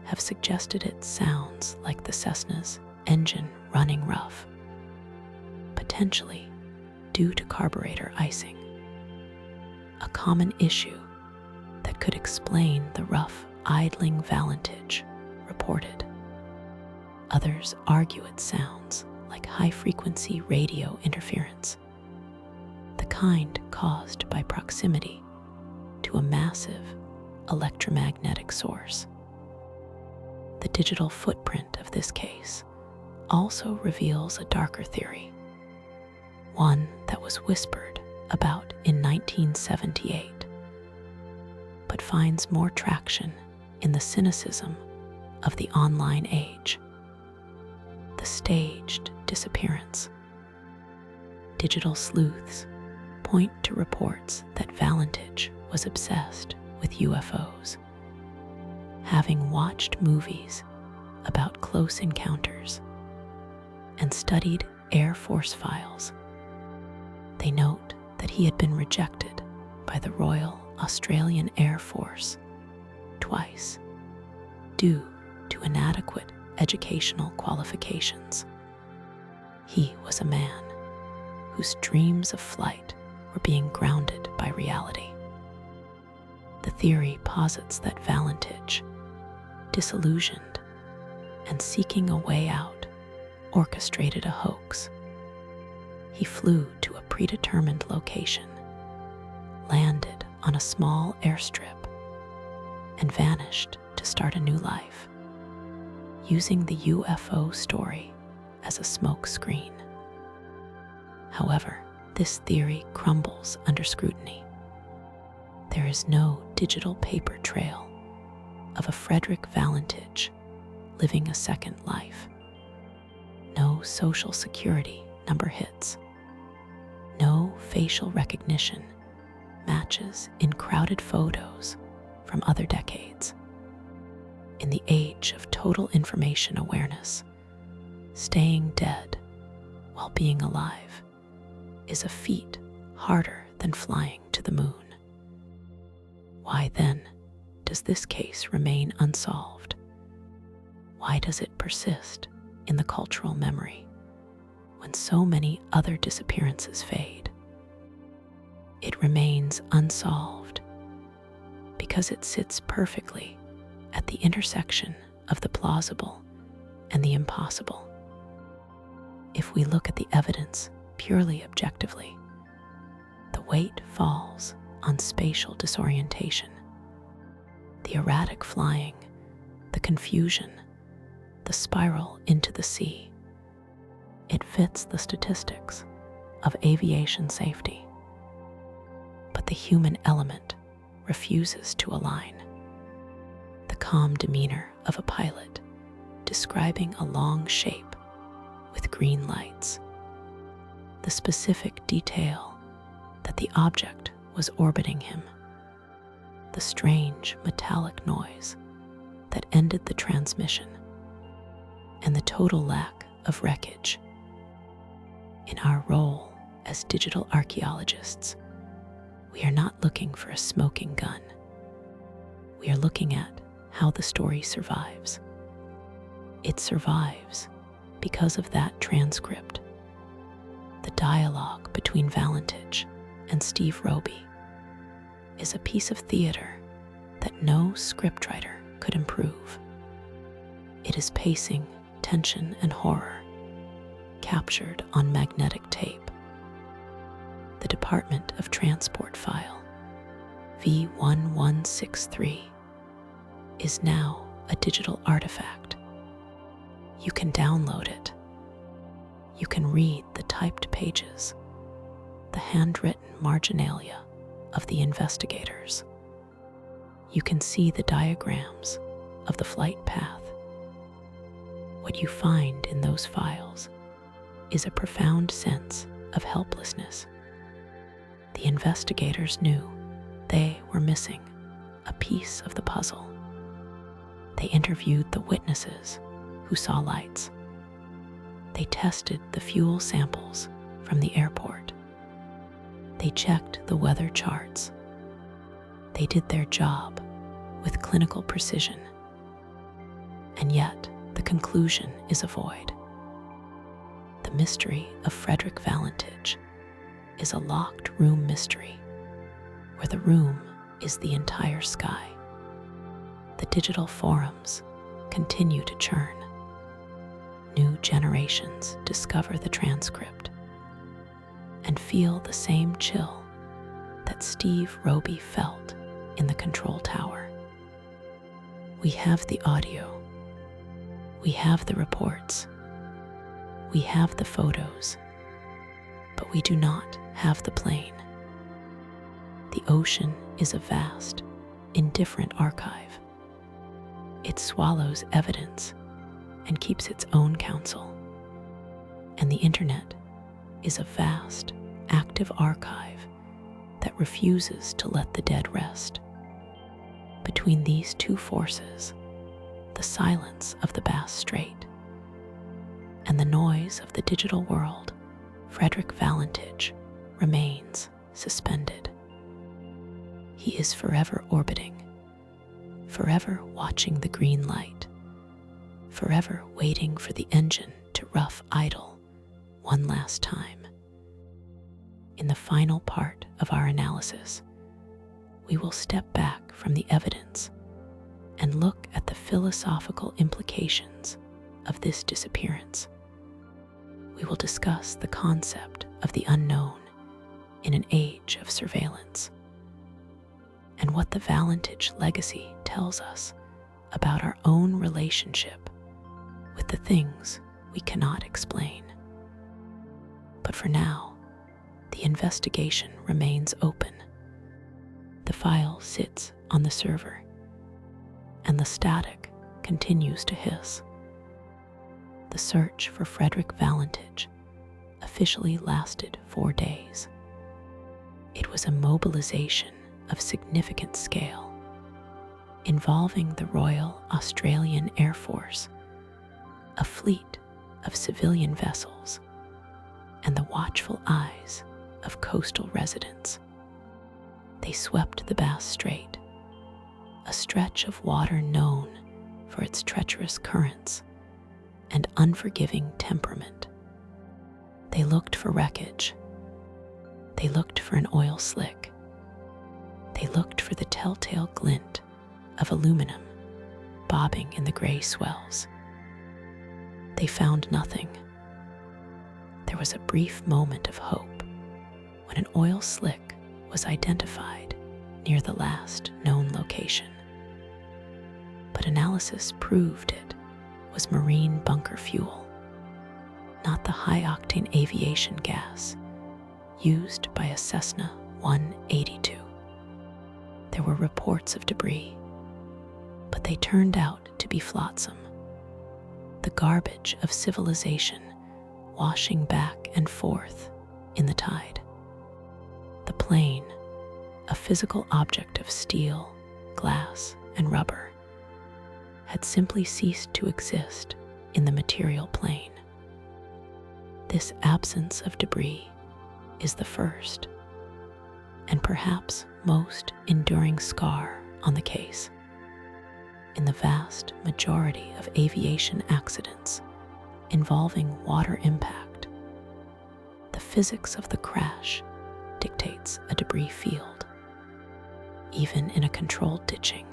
have suggested it sounds like the Cessna's engine running rough, potentially due to carburetor icing, a common issue that could explain the rough idling Valentich reported. Others argue it sounds like high-frequency radio interference, the kind caused by proximity to a massive electromagnetic source. The digital footprint of this case also reveals a darker theory, one that was whispered about in 1978, but finds more traction in the cynicism of the online age: the staged disappearance. Digital sleuths point to reports that Valentich was obsessed with UFOs, having watched movies about close encounters and studied Air Force files. They note that he had been rejected by the Royal Australian Air Force twice due to inadequate educational qualifications. He was a man whose dreams of flight were being grounded by reality. The theory posits that Valentich, disillusioned and seeking a way out, orchestrated a hoax. He flew to a predetermined location, landed on a small airstrip, and vanished to start a new life, using the UFO story as a smokescreen. However, this theory crumbles under scrutiny. There is no digital paper trail of a Frederick Valentich living a second life. No social security number hits. No facial recognition matches in crowded photos from other decades. In the age of total information awareness, staying dead while being alive is a feat harder than flying to the moon. Why then does this case remain unsolved? Why does it persist in the cultural memory when so many other disappearances fade? It remains unsolved because it sits perfectly at the intersection of the plausible and the impossible. If we look at the evidence purely objectively, the weight falls on spatial disorientation, the erratic flying, the confusion, the spiral into the sea. It fits the statistics of aviation safety. But the human element refuses to align. The calm demeanor of a pilot describing a long shape with green lights. The specific detail that the object was orbiting him. The strange metallic noise that ended the transmission. And the total lack of wreckage. In our role as digital archaeologists, we are not looking for a smoking gun. We are looking at how the story survives. It survives because of that transcript. The dialogue between Valentich and Steve Roby is a piece of theater that no scriptwriter could improve. It is pacing, tension, and horror captured on magnetic tape. The Department of Transport file, V1163, is now a digital artifact. You can download it. You can read the typed pages, the handwritten marginalia of the investigators. You can see the diagrams of the flight path. What you find in those files is a profound sense of helplessness. The investigators knew they were missing a piece of the puzzle. They interviewed the witnesses who saw lights. They tested the fuel samples from the airport. They checked the weather charts. They did their job with clinical precision. And yet, the conclusion is a void. The mystery of Frederick Valentich is a locked room mystery, where the room is the entire sky. The digital forums continue to churn. New generations discover the transcript and feel the same chill that Steve Roby felt in the control tower. We have the audio. We have the reports. We have the photos. But we do not have the plane. The ocean is a vast, indifferent archive. It swallows evidence and keeps its own counsel. And the internet is a vast, active archive that refuses to let the dead rest. Between these two forces, the silence of the vast Strait and the noise of the digital world, Frederick Valentich remains suspended. He is forever orbiting, forever watching the green light, forever waiting for the engine to rough idle one last time. In the final part of our analysis, we will step back from the evidence and look at the philosophical implications of this disappearance. we will discuss the concept of the unknown in an age of surveillance, and what the Valentich legacy tells us about our own relationship with the things we cannot explain. But for now, the investigation remains open. The file sits on the server, and the static continues to hiss. The search for Frederick Valentich officially lasted 4 days. It was a mobilization of significant scale, involving the Royal Australian Air Force, a fleet of civilian vessels, and the watchful eyes of coastal residents. They swept the Bass Strait, a stretch of water known for its treacherous currents and unforgiving temperament. They looked for wreckage. They looked for an oil slick. They looked for the telltale glint of aluminum bobbing in the gray swells. They found nothing. There was a brief moment of hope when an oil slick was identified near the last known location. But analysis proved it was marine bunker fuel, not the high-octane aviation gas used by a Cessna 182. There were reports of debris, but they turned out to be flotsam, the garbage of civilization washing back and forth in the tide. The plane, a physical object of steel, glass, and rubber, had simply ceased to exist in the material plane. This absence of debris is the first, and perhaps most enduring scar on the case. In the vast majority of aviation accidents involving water impact, the physics of the crash dictates a debris field. Even in a controlled ditching,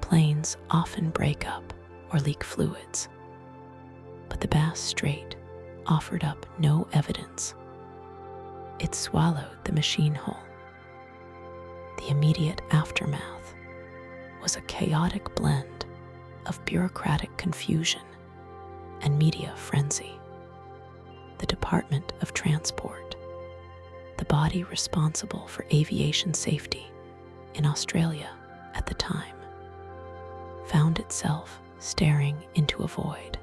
planes often break up or leak fluids, but the Bass Strait offered up no evidence. It swallowed the machine hull. The immediate aftermath was a chaotic blend of bureaucratic confusion and media frenzy. The Department of Transport, the body responsible for aviation safety in Australia at the time, found itself staring into a void.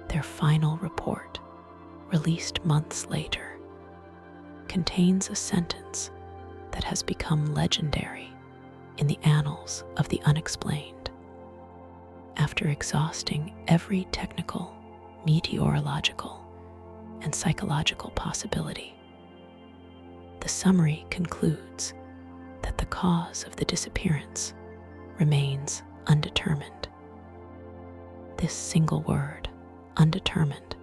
Their final report, released months later, contains a sentence that has become legendary in the annals of the unexplained. After exhausting every technical, meteorological, and psychological possibility, the summary concludes that the cause of the disappearance remains undetermined. This single word, undetermined,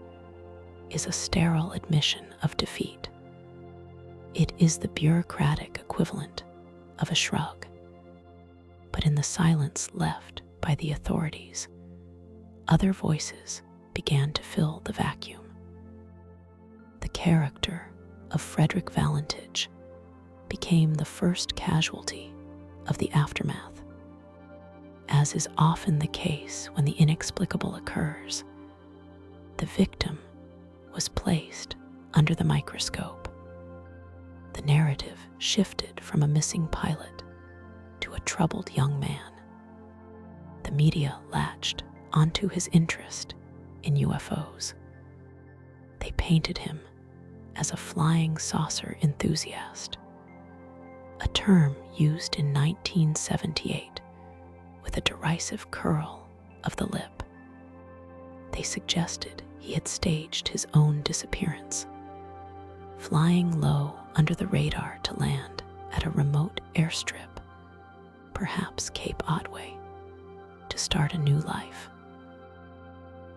is a sterile admission of defeat. It is the bureaucratic equivalent of a shrug. But in the silence left by the authorities, other voices began to fill the vacuum. The character of Frederick Valentich became the first casualty of the aftermath. As is often the case when the inexplicable occurs, the victim was placed under the microscope. The narrative shifted from a missing pilot to a troubled young man. The media latched onto his interest in UFOs. They painted him as a flying saucer enthusiast, a term used in 1978 with a derisive curl of the lip. They suggested he had staged his own disappearance, flying low under the radar to land at a remote airstrip, perhaps Cape Otway, to start a new life.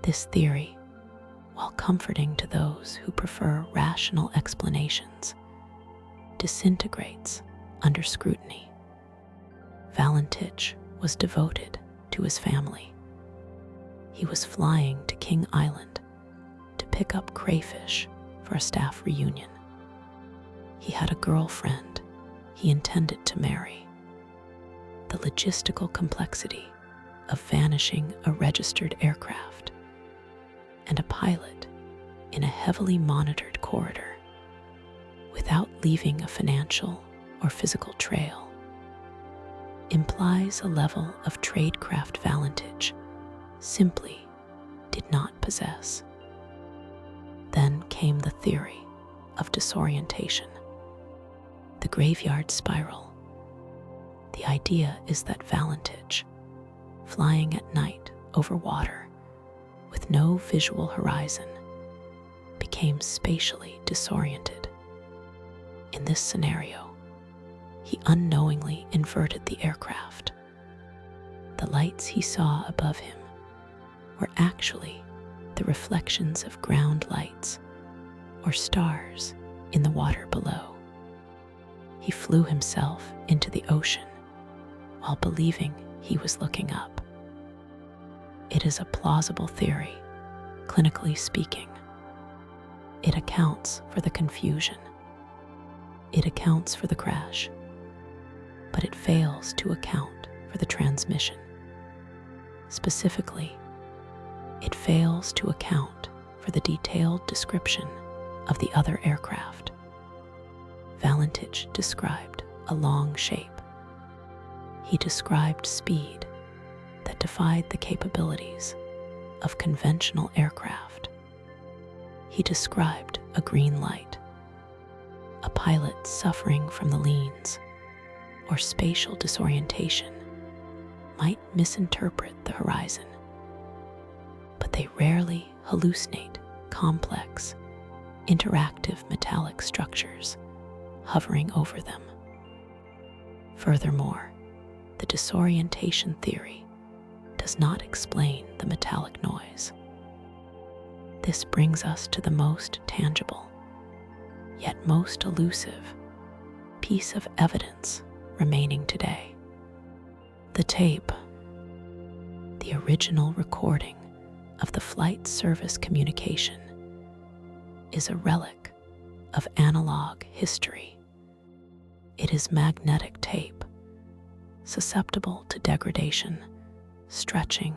This theory, while comforting to those who prefer rational explanations, disintegrates under scrutiny. Valentich was devoted to his family. He was flying to King Island to pick up crayfish for a staff reunion. He had a girlfriend he intended to marry. The logistical complexity of vanishing a registered aircraft and a pilot in a heavily monitored corridor without leaving a financial or physical trail implies a level of tradecraft Valentich simply did not possess. Then came the theory of disorientation, the graveyard spiral. The idea is that Valentich, flying at night over water with no visual horizon, became spatially disoriented. In this scenario, he unknowingly inverted the aircraft. The lights he saw above him were actually the reflections of ground lights or stars in the water below. He flew himself into the ocean while believing he was looking up. It is a plausible theory, clinically speaking. It accounts for the confusion. It accounts for the crash, but it fails to account for the transmission. Specifically, it fails to account for the detailed description of the other aircraft. Valentich described a long shape. He described speed that defied the capabilities of conventional aircraft. He described a green light, a pilot suffering from the leans or spatial disorientation might misinterpret the horizon, but they rarely hallucinate complex, interactive metallic structures hovering over them. Furthermore, the disorientation theory does not explain the metallic noise. This brings us to the most tangible, yet most elusive, piece of evidence remaining today. The tape, the original recording of the flight service communication, is a relic of analog history. It is magnetic tape, susceptible to degradation, stretching,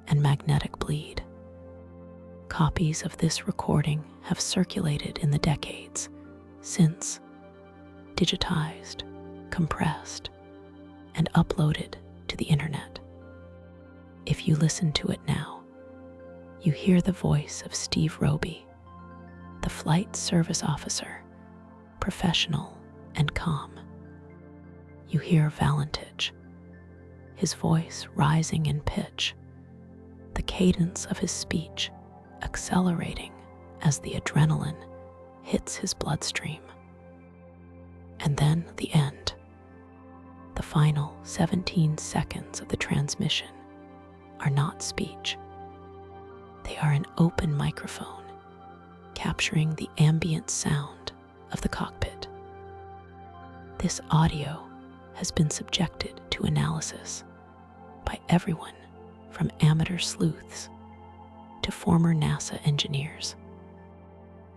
and magnetic bleed. Copies of this recording have circulated in the decades since, digitized, compressed, and uploaded to the internet. If you listen to it now, you hear the voice of Steve Roby, the flight service officer, professional and calm. You hear Valentich, his voice rising in pitch, the cadence of his speech accelerating as the adrenaline hits his bloodstream. And then the end. The final 17 seconds of the transmission are not speech. They are an open microphone capturing the ambient sound of the cockpit. This audio has been subjected to analysis by everyone from amateur sleuths to former NASA engineers.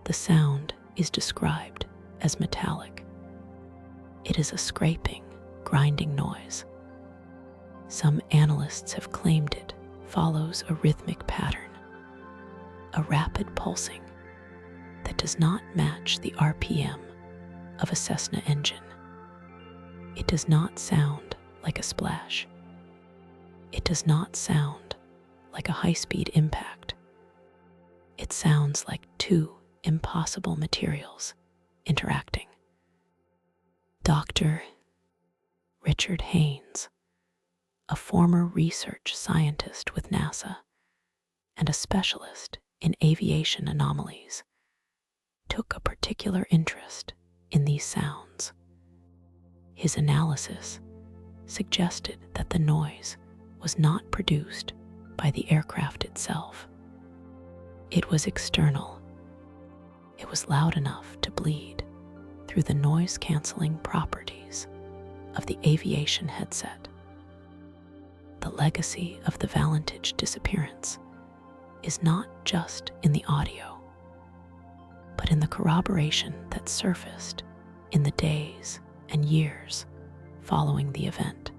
The sound is described as metallic. It is a scraping, grinding noise. Some analysts have claimed it follows a rhythmic pattern, a rapid pulsing that does not match the RPM of a Cessna engine. It does not sound like a splash. It does not sound like a high-speed impact. It sounds like two impossible materials interacting. Dr. Richard Haynes, a former research scientist with NASA and a specialist in aviation anomalies, took a particular interest in these sounds. His analysis suggested that the noise was not produced by the aircraft itself. It was external. It was loud enough to bleed through the noise-canceling properties of the aviation headset. The legacy of the Valentich disappearance is not just in the audio. in the corroboration that surfaced in the days and years following the event.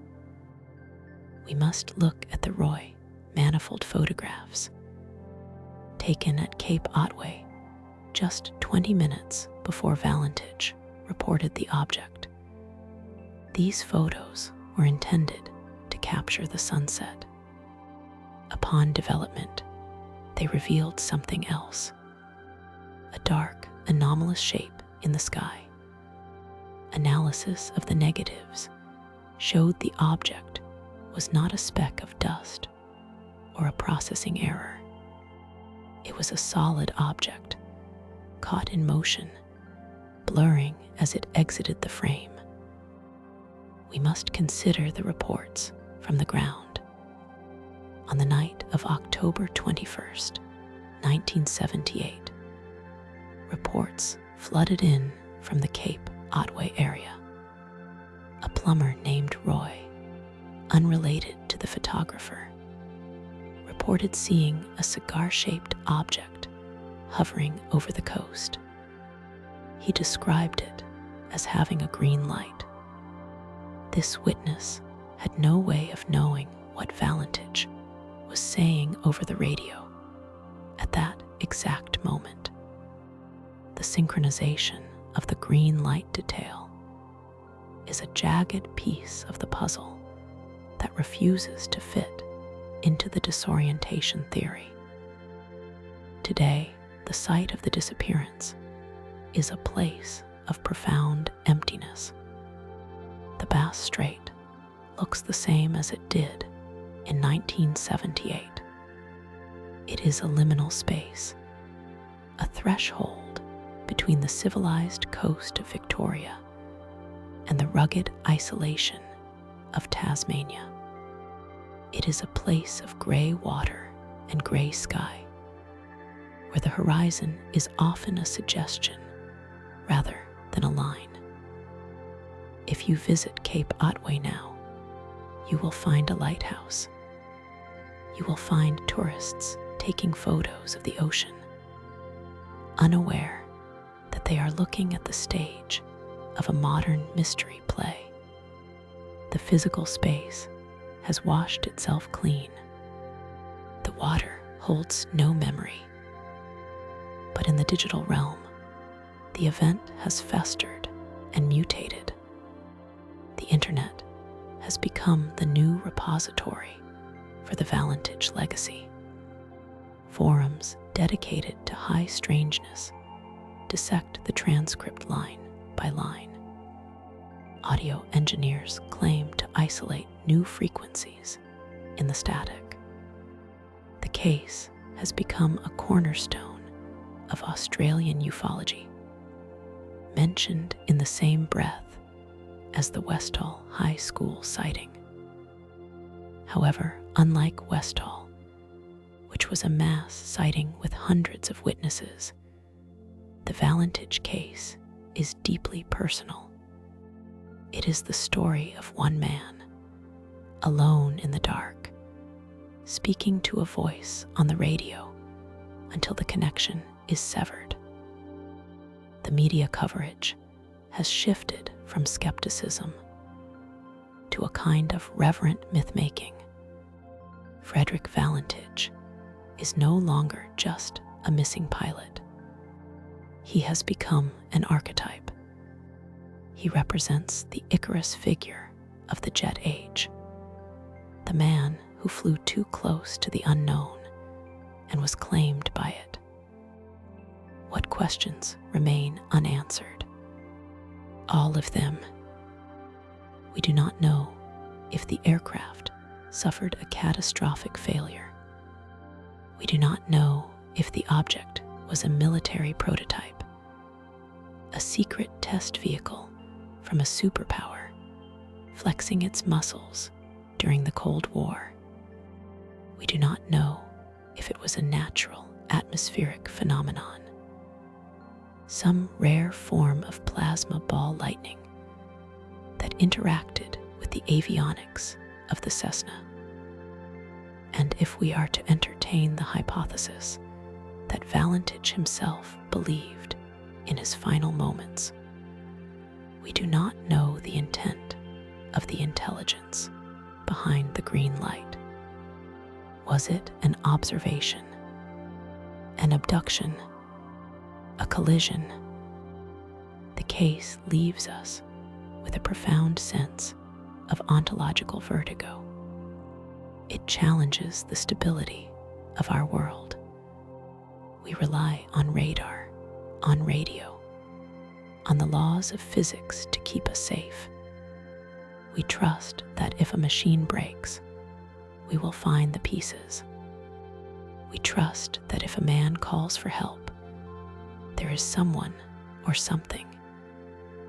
We must look at the Roy manifold photographs taken at Cape Otway just 20 minutes before Valentich reported the object. These photos were intended to capture the sunset. Upon development, they revealed something else, a dark, anomalous shape in the sky. Analysis of the negatives showed the object was not a speck of dust or a processing error. It was a solid object, caught in motion, blurring as it exited the frame. We must consider the reports from the ground. On the night of October 21st, 1978, reports flooded in from the Cape Otway area. A plumber named Roy, unrelated to the photographer, reported seeing a cigar-shaped object hovering over the coast. He described it as having a green light. This witness had no way of knowing what Valentich was saying over the radio at that exact moment. The synchronization of the green light detail is a jagged piece of the puzzle that refuses to fit into the disorientation theory. Today, the site of the disappearance is a place of profound emptiness. The Bass Strait looks the same as it did in 1978. It is a liminal space, a threshold between the civilized coast of Victoria and the rugged isolation of Tasmania. It is a place of gray water and gray sky, where the horizon is often a suggestion rather than a line. If you visit Cape Otway now, you will find a lighthouse. You will find tourists taking photos of the ocean, unaware that they are looking at the stage of a modern mystery play. The physical space has washed itself clean. The water holds no memory. But in the digital realm, the event has festered and mutated. The internet has become the new repository for the Valentich legacy. Forums dedicated to high strangeness dissect the transcript line by line. Audio engineers claim to isolate new frequencies in the static. The case has become a cornerstone of Australian ufology, mentioned in the same breath as the Westall High School sighting. However, unlike Westall, which was a mass sighting with hundreds of witnesses, the Valentich case is deeply personal. It is the story of one man, alone in the dark, speaking to a voice on the radio until the connection is severed. The media coverage has shifted from skepticism to a kind of reverent myth-making. Frederick Valentich is no longer just a missing pilot. He has become an archetype. He represents the Icarus figure of the jet age, the man who flew too close to the unknown and was claimed by it. What questions remain unanswered? All of them. We do not know if the aircraft suffered a catastrophic failure. We do not know if the object was a military prototype, a secret test vehicle from a superpower flexing its muscles during the Cold War. We do not know if it was a natural atmospheric phenomenon, some rare form of plasma ball lightning that interacted with the avionics of the Cessna. And if we are to entertain the hypothesis that Valentich himself believed his final moments. We do not know the intent of the intelligence behind the green light. Was it an observation, an abduction, a collision? The case leaves us with a profound sense of ontological vertigo. It challenges the stability of our world. We rely on radar, on radio, on the laws of physics to keep us safe. We trust that if a machine breaks, we will find the pieces. We trust that if a man calls for help, there is someone or something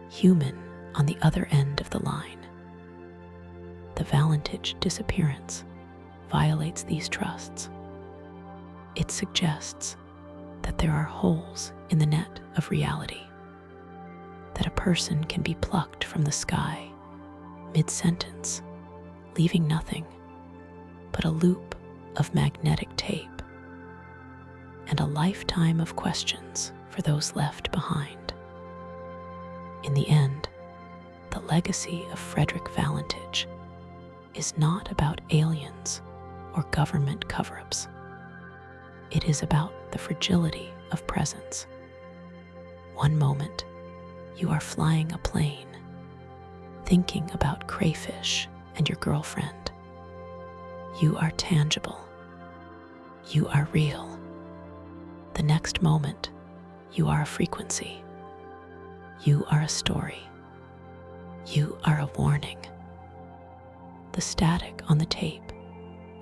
human on the other end of the line. The Valentich disappearance violates these trusts. It suggests that there are holes in the net of reality, that a person can be plucked from the sky mid-sentence, leaving nothing but a loop of magnetic tape and a lifetime of questions for those left behind. In the end, the legacy of Frederick Valentich is not about aliens or government cover-ups. It is about the fragility of presence. One moment, you are flying a plane, thinking about crayfish and your girlfriend. You are tangible. You are real. The next moment, you are a frequency. You are a story. You are a warning. The static on the tape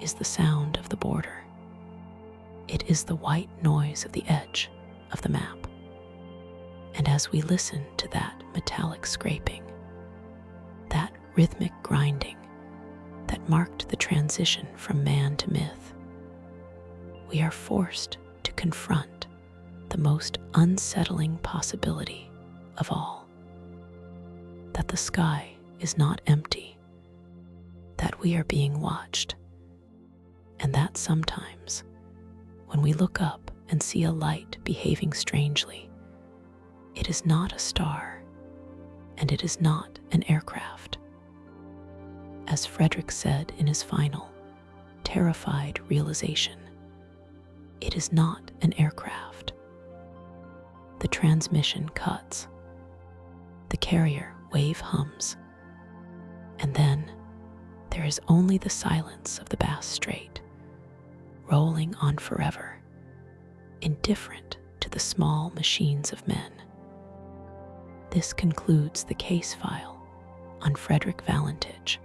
is the sound of the border. It is the white noise of the edge of the map. And as we listen to that metallic scraping, that rhythmic grinding that marked the transition from man to myth, we are forced to confront the most unsettling possibility of all: that the sky is not empty, that we are being watched, and that sometimes, when we look up and see a light behaving strangely, it is not a star, and it is not an aircraft. As Frederick said in his final, terrified realization, it is not an aircraft. The transmission cuts. The carrier wave hums. And then there is only the silence of the vast Strait, rolling on forever, indifferent to the small machines of men. This concludes the case file on Frederick Valentich.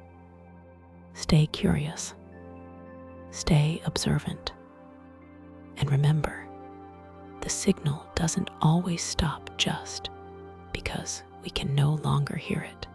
Stay curious, stay observant, and remember, the signal doesn't always stop just because we can no longer hear it.